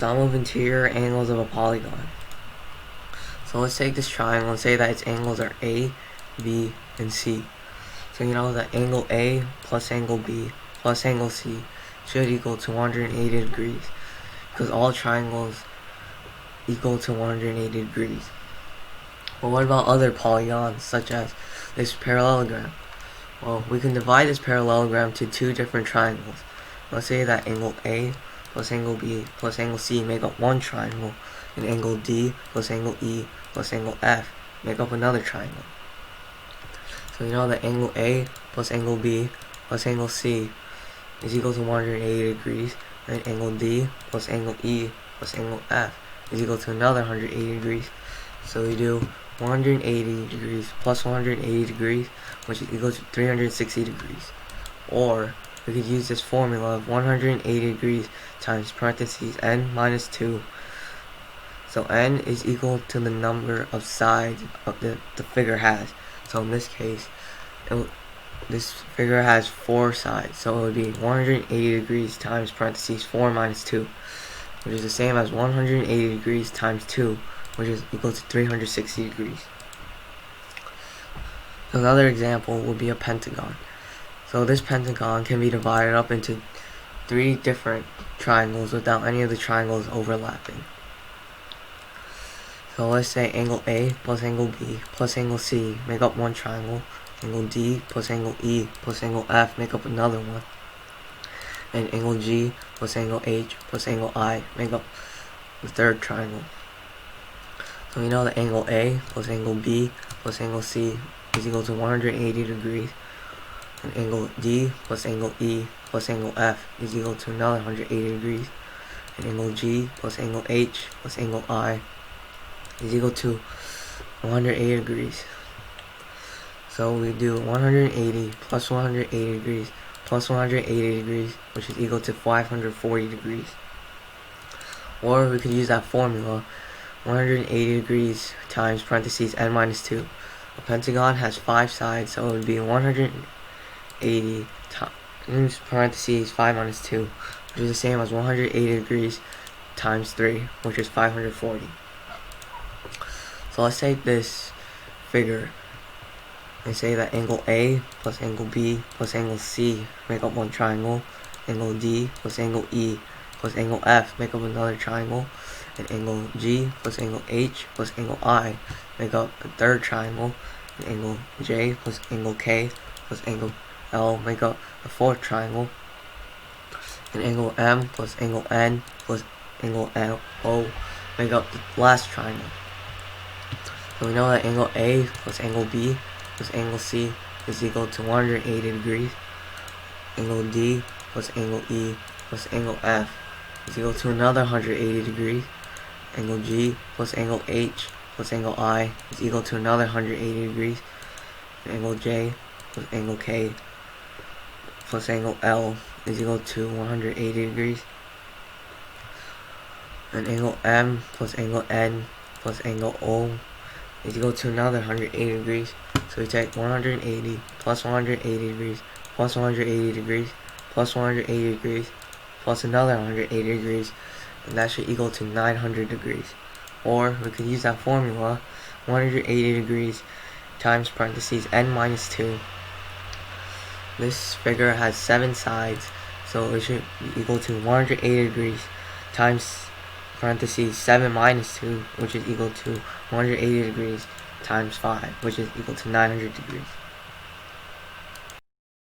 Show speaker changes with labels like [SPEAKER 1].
[SPEAKER 1] Sum of interior angles of a polygon. So let's take this triangle and say that its angles are A, B, and C. So you know that angle A plus angle B plus angle C should equal to 180 degrees, because all triangles equal to 180 degrees. But what about other polygons, such as this parallelogram? Well, we can divide this parallelogram to two different triangles. Let's say that angle A plus angle B plus angle C make up one triangle, and angle D plus angle E plus angle F make up another triangle. So you know that angle A plus angle B plus angle C is equal to 180 degrees, and angle D plus angle E plus angle F is equal to another 180 degrees. So we do 180 degrees plus 180 degrees, which is equal to 360 degrees. Or we could use this formula of 180 degrees times parentheses n minus 2. So n is equal to the number of sides of the figure has. So in this case, this figure has 4 sides. So it would be 180 degrees times parentheses 4 minus 2, which is the same as 180 degrees times 2, which is equal to 360 degrees. Another example would be a pentagon. So this pentagon can be divided up into 3 different triangles without any of the triangles overlapping. So let's say angle A plus angle B plus angle C make up one triangle, angle D plus angle E plus angle F make up another one, and angle G plus angle H plus angle I make up the third triangle. So we know that angle A plus angle B plus angle C is equal to 180 degrees, and angle D plus angle E plus angle F is equal to another 180 degrees, and angle G plus angle H plus angle I is equal to 180 degrees. So we do 180 plus 180 degrees plus 180 degrees, which is equal to 540 degrees. Or we could use that formula, 180 degrees times parentheses n minus 2. A pentagon has 5 sides, so it would be 180 times parentheses 5 minus 2, which is the same as 180 degrees times 3, which is 540. So let's take this figure and say that angle A plus angle B plus angle C make up one triangle, angle D plus angle E plus angle F make up another triangle, and angle G plus angle H plus angle I make up a third triangle, and angle J plus angle K plus angle L make up a fourth triangle, and angle M plus angle N plus angle O make up the last triangle. So we know that angle A plus angle B plus angle C is equal to 180 degrees. Angle D plus angle E plus angle F is equal to another 180 degrees. Angle G plus angle H plus angle I is equal to another 180 degrees. And angle J plus angle K plus angle L is equal to 180 degrees. And angle M plus angle N plus angle O is equal to another 180 degrees. So we take 180 plus 180 degrees plus 180 degrees plus 180 degrees plus another 180 degrees, and that should equal to 900 degrees. Or we could use that formula, 180 degrees times parentheses n minus 2. This figure has 7 sides, so it should be equal to 180 degrees times parentheses 7 minus 2, which is equal to 180 degrees times 5, which is equal to 900 degrees.